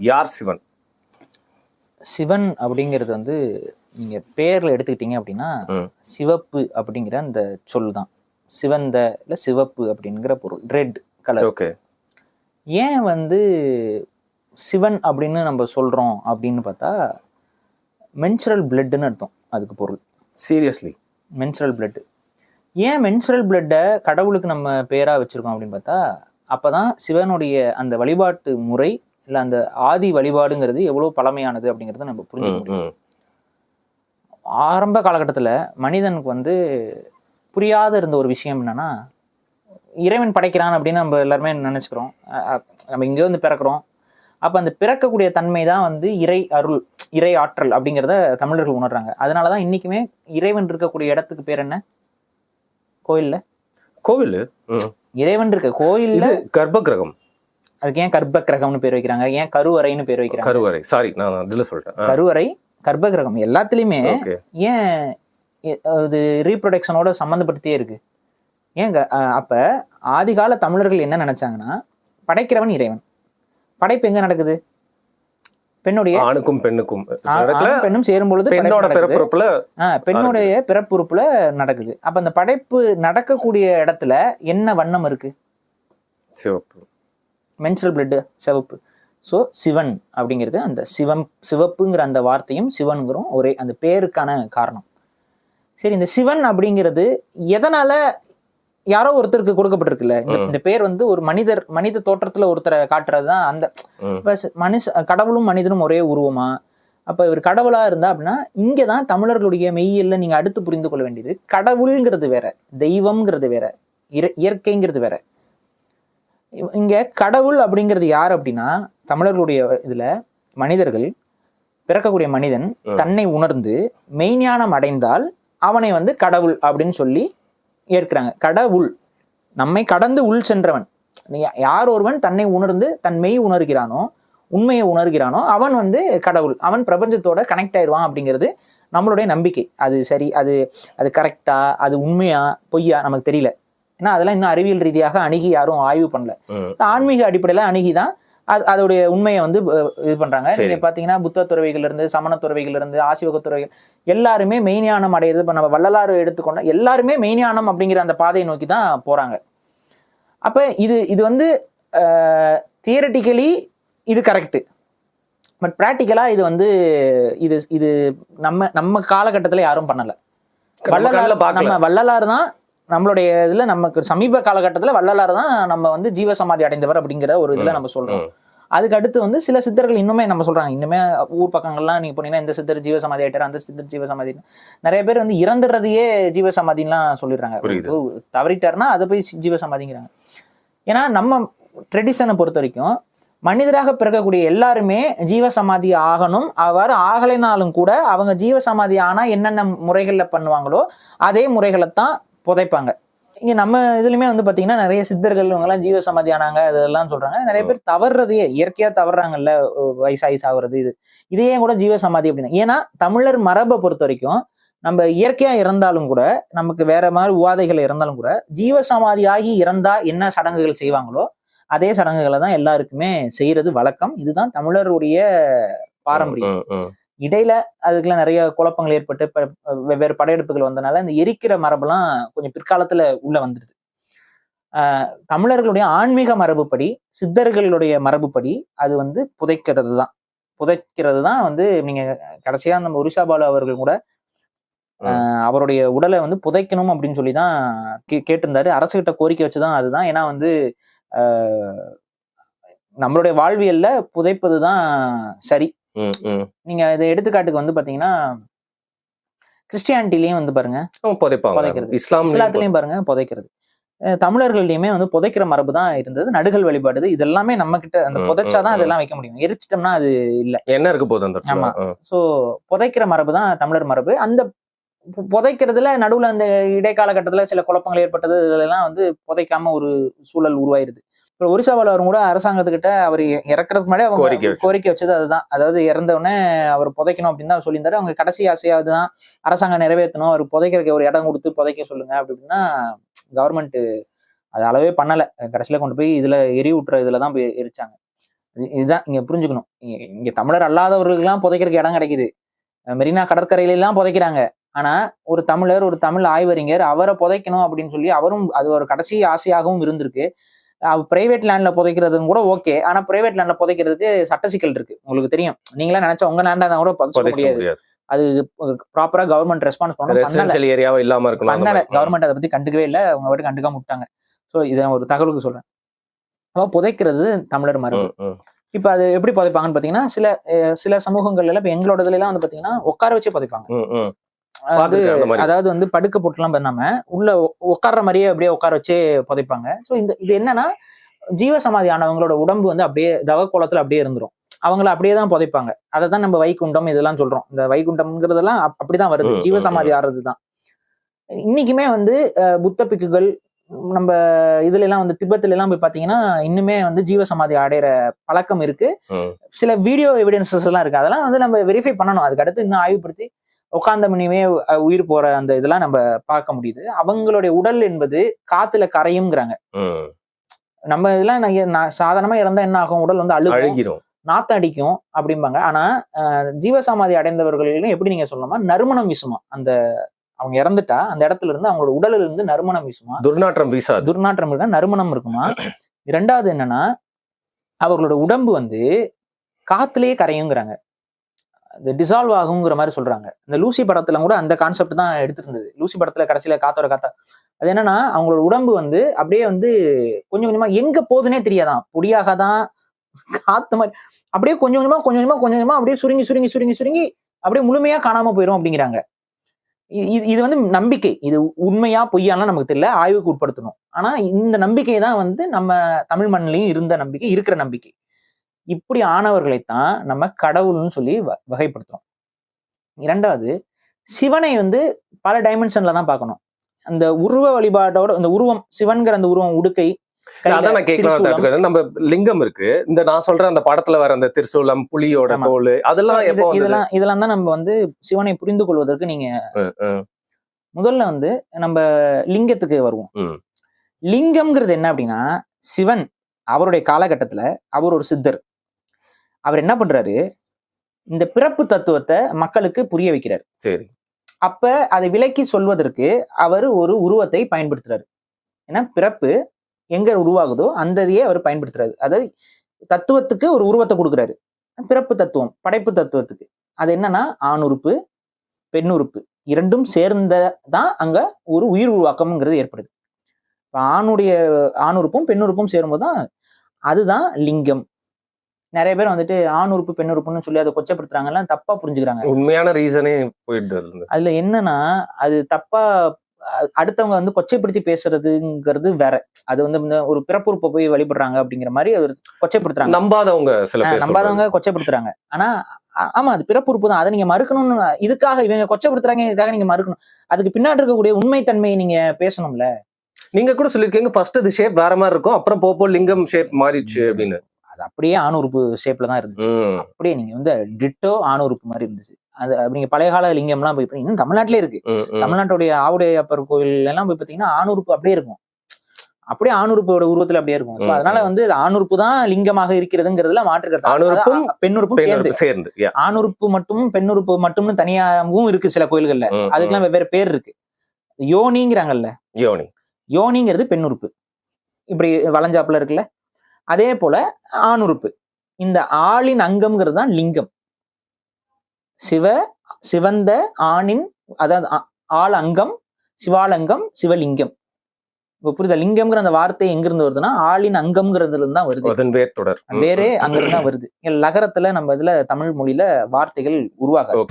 யார் சிவன்? சிவன் அப்படிங்கிறது வந்து நீங்க பேர்ல எடுத்துக்கிட்டீங்க அப்படின்னா சிவப்பு அப்படிங்கிற அந்த சொல் தான். சிவந்த இல்ல சிவப்பு அப்படிங்கிற பொருள், ரெட் கலர். ஓகே. ஏன் வந்து சிவன் அப்படின்னு நம்ம சொல்றோம் அப்படின்னு பார்த்தா மென்சுரல் பிளட்னு அர்த்தம் அதுக்கு பொருள். சீரியஸ்லி? Menstrual blood. ஏன் மென்சுரல் பிளட்டை கடவுளுக்கு நம்ம பேரா வச்சிருக்கோம் அப்படின்னு பார்த்தா அப்பதான் சிவனுடைய அந்த வழிபாட்டு முறை இல்லை அந்த ஆதி வழிபாடுங்கிறது எவ்வளோ பழமையானது அப்படிங்கிறத நம்ம புரிஞ்சுக்க முடியும். ஆரம்ப காலகட்டத்தில் மனிதனுக்கு வந்து புரியாத இருந்த ஒரு விஷயம் என்னன்னா, இறைவன் படைக்கிறான் அப்படின்னு நம்ம எல்லாருமே நினச்சிக்கிறோம். நம்ம இங்கே வந்து பிறக்கிறோம். அப்போ அந்த பிறக்கக்கூடிய தன்மை தான் வந்து இறை அருள், இறை ஆற்றல் அப்படிங்கிறத தமிழர்கள் உணர்றாங்க. அதனால தான் இன்றைக்குமே இறைவன் இருக்கக்கூடிய இடத்துக்கு பேர் என்ன? கோயிலில் கோவில். இறைவன் இருக்க கோயிலில் கர்ப்ப கிரகம். அதுக்கு ஏன் கர்ப்ப கிரகம்னு பேர் வைக்கிறாங்க? ஏன் கருவறைன்னு பேர் வைக்கிறாங்க? கருவறை, சாரி நான் அதில் சொல்லிட்டேன். கருவறை, கர்ப்ப கிரகம் எல்லாத்துலேயுமே ஏன் இது ரீப்ரொடக்ஷனோட சம்மந்தப்படுத்தியே இருக்கு. ஏங்க அப்போ ஆதிகால தமிழர்கள் என்ன நினைச்சாங்கன்னா, படைக்கிறவன் இறைவன். படைப்பு எங்க நடக்குது? பெண்ணுடைய ஆணுக்கும் பெண்ணுக்கும் பெண்ணும் சேரும் பொழுது பெண்ணுடைய பிறப்புறுப்புல நடக்குது. அப்ப அந்த படைப்பு நடக்கக்கூடிய இடத்துல என்ன வண்ணம் இருக்கு? சிவப்பு. மென்சுரல் பிளட் சிவப்பு. ஸோ சிவன் அப்படிங்கிறது அந்த சிவப்புங்கிற அந்த வார்த்தையும் சிவனுங்கிறோம் ஒரே அந்த பேருக்கான காரணம். சரி, இந்த சிவன் அப்படிங்கிறது எதனால யாரோ ஒருத்தருக்கு கொடுக்கப்பட்டிருக்குல்ல. இந்த பேர் வந்து ஒரு மனித தோற்றத்துல ஒருத்தரை காட்டுறதுதான். அந்த கடவுளும் மனிதனும் ஒரே உருவமா? அப்ப இவர் கடவுளா இருந்தா அப்படின்னா இங்கதான் தமிழர்களுடைய மெய்யியல்ல நீங்க அடுத்து புரிந்து கொள்ள வேண்டியது, கடவுள்ங்கிறது வேற, தெய்வம்ங்கிறது வேற, இயற்கைங்கிறது வேற. இங்க கடவுள் அப்படிங்கிறது யார் அப்படின்னா, தமிழர்களுடைய இதுல மனிதர்கள், பிறக்கக்கூடிய மனிதன் தன்னை உணர்ந்து மெய்ஞானம் அடைந்தால் அவனை வந்து கடவுள் அப்படின்னு சொல்லி ஏற்கிறாங்க. கடவுள் நம்மை கடந்து உள் சென்றவன். யார் ஒருவன் தன்னை உணர்ந்து தன் மெய் உணர்கிறானோ, உண்மையை உணர்கிறானோ அவன் வந்து கடவுள். அவன் பிரபஞ்சத்தோட கனெக்ட் ஆயிடுவான் அப்படிங்கிறது நம்மளுடைய நம்பிக்கை. அது சரி, அது கரெக்டா, அது உண்மையா பொய்யா நமக்கு தெரியல. ஏன்னா அதெல்லாம் இன்னும் அறிவியல் ரீதியாக அணுகி யாரும் ஆய்வு பண்ணல. ஆன்மீக அடிப்படையில அணுகிதான் அதோடைய உண்மையை வந்து இது பண்றாங்க. நீங்க பாத்தீங்கன்னா புத்த துறவிகள் இருந்து, சமண துறவிகள் இருந்து, ஆசிவக துறவிகள் எல்லாருமே மெய்ஞானம் அடையிறது. இப்ப நம்ம வள்ளலாறு எடுத்துக்கொண்ட எல்லாருமே மெய்ஞானம் அப்படிங்கிற அந்த பாதையை நோக்கி தான் போறாங்க. அப்ப இது வந்து தியரட்டிக்கலி இது கரெக்ட். பட் பிராக்டிக்கலா இது வந்து இது நம்ம காலகட்டத்துல யாரும் பண்ணல. வள்ளலாறு தான் நம்மளுடைய இதுல நமக்கு சமீப காலகட்டத்துல வள்ளலார் தான் நம்ம வந்து ஜீவசமாதி அடைந்தவர் அப்படிங்கிற ஒரு இதுல நம்ம சொல்றோம். அதுக்கு அடுத்து வந்து சில சித்தர்கள் இன்னுமே நம்ம சொல்றாங்க. இன்னுமே ஊர் பக்கங்கள்லாம் நீங்க போனீங்கன்னா இந்த சித்தர் ஜீவசமாதி ஆயிட்டாரு, அந்த சித்தர் ஜீவசமாதி. நிறைய பேர் வந்து இறந்துறதையே ஜீவசமாதின்லாம் சொல்லிடுறாங்க. தவறிட்டாருன்னா அதை போய் ஜீவசமாதிங்கிறாங்க. ஏன்னா நம்ம ட்ரெடிஷனை பொறுத்த வரைக்கும் மனிதராக பிறக்கக்கூடிய எல்லாருமே ஜீவசமாதி ஆகணும். அவ்வாறு ஆகலைனாலும் கூட அவங்க ஜீவசமாதி ஆனா என்னென்ன முறைகள்ல பண்ணுவாங்களோ அதே முறைகளைத்தான் புதைப்பாங்க. இங்க நம்ம இதுலயுமே வந்து பாத்தீங்கன்னா நிறைய சித்தர்கள் இவங்கெல்லாம் ஜீவசமாதி ஆனாங்க அதெல்லாம் சொல்றாங்க. நிறைய பேர் தவறுறதையே இயற்கையா தவறுறாங்கல்ல, வயசாகி சாகுறது. இதையே கூட ஜீவசமாதி அப்படின்னா, ஏன்னா தமிழர் மரபை பொறுத்த வரைக்கும் நம்ம இயற்கையா இறந்தாலும் கூட, நமக்கு வேற மாதிரி உவாதைகள் இறந்தாலும் கூட, ஜீவசமாதி ஆகி இறந்தா என்ன சடங்குகள் செய்வாங்களோ அதே சடங்குகளை தான் எல்லாருக்குமே செய்யறது வழக்கம். இதுதான் தமிழருடைய பாரம்பரியம். இடையில அதுக்கெல்லாம் நிறைய குழப்பங்கள் ஏற்பட்டு வெவ்வேறு படையெடுப்புகள் வந்தனால இந்த எரிக்கிற மரபெல்லாம் கொஞ்சம் பிற்காலத்துல உள்ள வந்துடுது. தமிழர்களுடைய ஆன்மீக மரபுப்படி, சித்தர்களுடைய மரபுப்படி அது வந்து புதைக்கிறது தான் வந்து நீங்க கடைசியா நம்ம ஒரிசா பாலு அவர்கள் கூட அவருடைய உடலை வந்து புதைக்கணும் அப்படின்னு சொல்லிதான் கேட்டிருந்தாரு. அரசுகிட்ட கோரிக்கை வச்சுதான் அதுதான். ஏன்னா வந்து நம்மளுடைய வாழ்வியல்ல புதைப்பதுதான் சரி. நீங்க இதை எடுத்துக்காட்டுக்கு வந்து பாத்தீங்கன்னா கிறிஸ்டியானிட்டிலயும் வந்து பாருங்க புதைக்கிறது, இஸ்லாத்துலயும் பாருங்க புதைக்கிறது. தமிழர்கள்லயுமே வந்து புதைக்கிற மரபு தான் இருந்தது. நடுகள் வழிபாடு இதெல்லாமே நம்ம கிட்ட அந்த புதைச்சாதான் அதெல்லாம் வைக்க முடியும். எரிச்சிட்டோம்னா அது இல்ல, என்ன இருக்க போகுது. ஆமா, சோ புதைக்கிற மரபு தான் தமிழர் மரபு. அந்த புதைக்கிறதுல நடுவுல அந்த இடைக்காலகட்டத்துல சில குழப்பங்கள் ஏற்பட்டது. இதெல்லாம் வந்து புதைக்காம ஒரு சூழல் உருவாயிருது. இப்போ ஒரிசா பாலு கூட அரசாங்கத்துக்கிட்ட அவர் இறக்குறதுக்கு முன்னாடி அவங்க கோரிக்கை வச்சது அதுதான். அதாவது இறந்தவுடனே அவர் புதைக்கணும் அப்படின்னு தான் சொல்லியிருந்தாரு. அவங்க கடைசி ஆசையாவது தான் அரசாங்கம் நிறைவேற்றணும், அவர் புதைக்கிறதுக்கு ஒரு இடம் கொடுத்து புதைக்க சொல்லுங்க அப்படின்னா கவர்மெண்ட் அது அளவே பண்ணலை. கடைசியில கொண்டு போய் இதுல எரி விட்டுற இதுலதான் போய் எரிச்சாங்க. இதுதான் இங்க புரிஞ்சுக்கணும். இங்க தமிழர் அல்லாதவர்களுக்கெல்லாம் புதைக்கிறதுக்கு இடம் கிடைக்குது. மெரினா கடற்கரையில எல்லாம் புதைக்கிறாங்க. ஆனா ஒரு தமிழர், ஒரு தமிழ் ஆய்வறிஞர் அவரை புதைக்கணும் அப்படின்னு சொல்லி அவரும் அது ஒரு கடைசி ஆசையாகவும் இருந்திருக்கு. பிரைவேட் லேண்ட்ல புதைக்கிறதும் கூட ஓகே. ஆனா பிரைவேட் லேண்ட்ல புதைக்கிறதுக்கு சட்ட சிக்கல் இருக்கு. உங்களுக்கு தெரியும். நீங்களா நினைச்சா உங்க லேண்டா தான் கூட புதைக்க முடியாது. அது ப்ராப்பரா கவர்மெண்ட் ரெஸ்பான்ஸ் பண்ணல. ஏரியாவா இல்லாம இருக்கணும். பண்ணல. கவர்மெண்ட் அதை பத்தி கண்டுக்கவே இல்லை. அவங்க வாட்டி கண்டுக்காம விட்டாங்க. சோ இதை ஒரு தகவலுக்கு சொல்றேன். அப்ப புதைக்கிறது தமிழர் மரபு. இப்ப அது எப்படி புதைப்பாங்கன்னு பாத்தீங்கன்னா, சில சமூகங்கள்ல இப்ப எங்களோட இதுல எல்லாம் வந்து பாத்தீங்கன்னா உட்கார வச்சே புதைப்பாங்க. அதாவது வந்து படுக்க போட்டுலாம் பண்ணாம உள்ள உட்கார்ற மாதிரியே அப்படியே உட்கார வச்சே புதைப்பாங்க. சோ இது என்னன்னா, ஜீவசமாதி ஆனவங்களோட உடம்பு வந்து அப்படியே தவ கோலத்துல அப்படியே இருந்துரும். அவங்கள அப்படியே தான் புதைப்பாங்க. அதை தான் நம்ம வைகுண்டம் இதெல்லாம் சொல்றோம். இந்த வைகுண்டம்ங்கிறதெல்லாம் அப்படிதான் வருது. ஜீவசமாதி ஆறதுதான். இன்னைக்குமே வந்து புத்த பிக்குகள் நம்ம இதுல எல்லாம் வந்து திபெத்துல எல்லாம் போய் பாத்தீங்கன்னா இன்னுமே வந்து ஜீவசமாதி அடையிற பழக்கம் இருக்கு. சில வீடியோ எவிடன்சஸ் எல்லாம் இருக்கு. அதெல்லாம் வந்து நம்ம வெரிஃபை பண்ணணும். அதுக்கு அடுத்து இன்னும் ஆய்வுபடுத்தி உட்கார்ந்த மணியுமே உயிர் போற அந்த இதெல்லாம் நம்ம பார்க்க முடியுது. அவங்களுடைய உடல் என்பது காத்துல கரையும்ங்கிறாங்க. நம்ம இதெல்லாம் சாதாரணமா இறந்தா என்ன ஆகும்? உடல் வந்து அழுகிரும், நாத்தம் அடிக்கும் அப்படிம்பாங்க. ஆனா ஜீவசமாதி அடைந்தவர்களும் எப்படி நீங்க சொல்லணுமா, நறுமணம் வீசுமா. அந்த அவங்க இறந்துட்டா அந்த இடத்துல இருந்து அவங்களோட உடல்ல இருந்து நறுமணம் வீசுமா. துர்நாற்றம் இருக்கா, நறுமணம் இருக்குமா. இரண்டாவது என்னன்னா, அவர்களோட உடம்பு வந்து காத்துலயே கரையுங்கிறாங்க. டிசால்வ் ஆகுங்கிற மாதிரி சொல்றாங்க. இந்த லூசி படத்துல கூட அந்த கான்செப்ட் தான் எடுத்திருந்தது. லூசி படத்துல கடைசியில காத்தா அது என்னன்னா, அவங்களோட உடம்பு வந்து அப்படியே வந்து கொஞ்சம் கொஞ்சமா எங்க போகுதுன்னே தெரியாதான். பொடியாகதான் காத்து மாதிரி அப்படியே கொஞ்சம் கொஞ்சமா அப்படியே சுருங்கி அப்படியே முழுமையா காணாம போயிடும் அப்படிங்கிறாங்க. இது வந்து நம்பிக்கை. இது உண்மையா பொய்யாலாம் நமக்கு தெரியல, ஆய்வுக்கு உட்படுத்தணும். ஆனா இந்த நம்பிக்கை தான் வந்து நம்ம தமிழ் மண்ணிலையும் இருந்த நம்பிக்கை, இருக்கிற நம்பிக்கை. இப்படி ஆனவர்களைத்தான் நம்ம கடவுள்னு சொல்லி வகைப்படுத்துறோம். இரண்டாவது, சிவனை வந்து பல டைமென்ஷன்ல தான் பார்க்கணும். அந்த உருவ வழிபாட்டோட இந்த உருவம், சிவன்கிற அந்த உருவம், உடுக்கை, நம்ம லிங்கம் இருக்கு. இந்த நான் சொல்ற அந்த படத்துல வர அந்த திரிசூலம், புலியோட தோல், அதெல்லாம் இதெல்லாம் தான் நம்ம வந்து சிவனை புரிந்து கொள்வதற்கு நீங்க முதல்ல வந்து நம்ம லிங்கத்துக்கு வருவோம். லிங்கம்ங்கிறது என்ன அப்படின்னா, சிவன் அவருடைய காலகட்டத்துல அவர் ஒரு சித்தர். அவர் என்ன பண்றாரு, இந்த பிறப்பு தத்துவத்தை மக்களுக்கு புரிய வைக்கிறார். சரி. அப்ப அதை விளக்கி சொல்வதற்கு அவர் ஒரு உருவத்தை பயன்படுத்துறாரு. ஏன்னா பிறப்பு எங்க உருவாகுதோ அந்ததையே அவர் பயன்படுத்துறாரு. அதாவது தத்துவத்துக்கு ஒரு உருவத்தை கொடுக்குறாரு. பிறப்பு தத்துவம், படைப்பு தத்துவத்துக்கு அது என்னன்னா, ஆண் உறுப்பு, பெண் உறுப்பு இரண்டும் சேர்ந்ததான் அங்க ஒரு உயிர் உருவாக்கம்ங்கிறது ஏற்படுது. ஆண் உறுப்பும் பெண் உறுப்பும் சேரும்போதுதான் அதுதான் லிங்கம். நிறைய பேர் வந்துட்டு ஆண் உறுப்பு பெண் உறுப்புன்னு சொல்லி அதை கொச்சப்படுத்துறாங்க, தப்பா புரிஞ்சுக்கிறாங்க. உண்மையான ரீசனே போயிடுது. அதுல என்னன்னா, அது தப்பா அடுத்தவங்க வந்து கொச்சைப்படுத்தி பேசுறதுங்கிறது வேற. அது வந்து ஒரு பிறப்புறுப்பை போய் வழிபடுறாங்க அப்படிங்கிற மாதிரி ஒரு கொச்சைப்படுத்துறாங்க. நம்பாதவங்க கொச்சைப்படுத்துறாங்க. ஆனா ஆமா, அது பிறப்புறுப்பு தான். அதை நீங்க மறுக்கணும்னு இதுக்காக இவங்க கொச்சைப்படுத்துறாங்க, இதுக்காக நீங்க மறுக்கணும். அதுக்கு பின்னாடி இருக்கக்கூடிய உண்மைத்தன்மையை நீங்க பேசணும்ல. நீங்க கூட சொல்லிருக்கீங்க, ஃபர்ஸ்ட் அது ஷேப் வேற மாதிரி இருக்கும், அப்புறம் போப்போ லிங்கம் ஷேப் மாறிடுச்சு அப்படின்னு. அது அப்படியே ஆண் உறுப்பு ஷேப்ல தான் இருந்துச்சு. அப்படியே நீங்க வந்து டிட்டோ ஆண் உறுப்பு மாதிரி இருந்துச்சு. அது நீங்க பழைய கால லிங்கம்லாம் போய் இன்னும் தமிழ்நாட்டிலே இருக்கு. தமிழ்நாட்டுடைய ஆவுடைய அப்பர் கோயில் எல்லாம் போய் பாத்தீங்கன்னா ஆண் உறுப்பு அப்படியே இருக்கும். அப்படியே ஆண் உறுப்போட உருவத்துல அப்படியே இருக்கும். சோ அதனால வந்து ஆண் உறுப்பு தான் லிங்கமாக இருக்கிறதுங்கிறதுல மாற்றுக்கிறது. பெண் உறுப்பும் சேர்ந்து, ஆண் உறுப்பு மட்டும் பெண் உறுப்பு மட்டும்னு தனியாகவும் இருக்கு சில கோயில்கள்ல. அதுக்கெல்லாம் வெவ்வேறு பேர் இருக்கு. யோனிங்கிறாங்கல்ல, யோனிங்கிறது பெண் உறுப்பு, இப்படி வளைஞ்சாப்புல இருக்குல்ல. அதே போல ஆண் உறுப்பு, இந்த ஆளின் அங்கம்ங்கிறது தான் லிங்கம். சிவந்த ஆணின், அதாவது ஆள் அங்கம், சிவாலங்கம், சிவலிங்கம். இப்ப புரியுதா? லிங்கம்ங்கிற அந்த வார்த்தை எங்கிருந்து வருதுன்னா ஆளின் அங்கம்ங்கிறதுல இருந்து தான் வருது. வேறே அங்கிருந்து தான் வருது. லகரத்துல நம்ம இதுல தமிழ் மொழியில வார்த்தைகள் உருவாகாது.